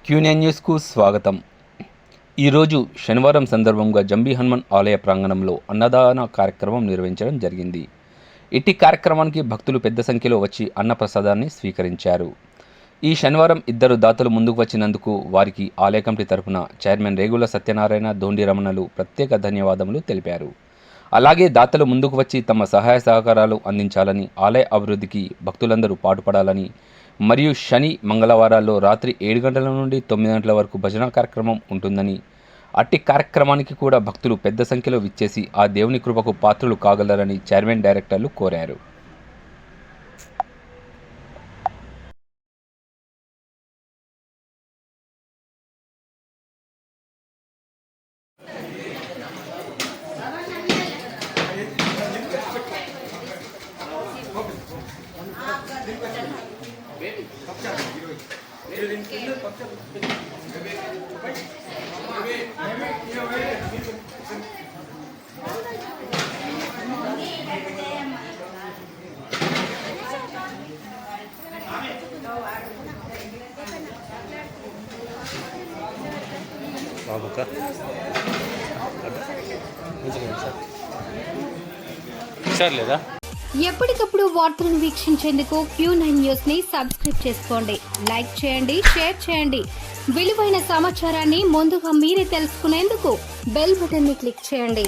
క్యూనియన్ న్యూస్కు స్వాగతం. ఈరోజు శనివారం సందర్భంగా జంబి హనుమాన్ ఆలయ ప్రాంగణంలో అన్నదాన కార్యక్రమం నిర్వహించడం జరిగింది. ఇట్టి కార్యక్రమానికి భక్తులు పెద్ద సంఖ్యలో వచ్చి అన్నప్రసాదాన్ని స్వీకరించారు. ఈ శనివారం ఇద్దరు దాతలు ముందుకు వచ్చినందుకు వారికి ఆలయ కమిటీ తరఫున చైర్మన్ రేగుల సత్యనారాయణ, దోండి రమణలు ప్రత్యేక ధన్యవాదములు తెలిపారు. అలాగే దాతలు ముందుకు వచ్చి తమ సహాయ సహకారాలు అందించాలని, ఆలయ అభివృద్ధికి భక్తులందరూ పాటుపడాలని మరియు శని, మంగళవారాల్లో రాత్రి 7 గంటల నుండి 9 గంటల వరకు భజన కార్యక్రమం ఉంటుందని, అట్టి కార్యక్రమానికి కూడా భక్తులు పెద్ద సంఖ్యలో విచ్చేసి ఆ దేవుని కృపకు పాత్రులు కాగలరని చైర్మన్, డైరెక్టర్లు కోరారు. లేదా ఎప్పటికప్పుడు వార్తలను వీక్షించేందుకు Q9 న్యూస్ ని సబ్స్క్రైబ్ చేసుకోండి, లైక్ చేయండి, షేర్ చేయండి. విలువైన సమాచారాన్ని ముందుగా మీరే తెలుసుకునేందుకు బెల్ బటన్ ని క్లిక్ చేయండి.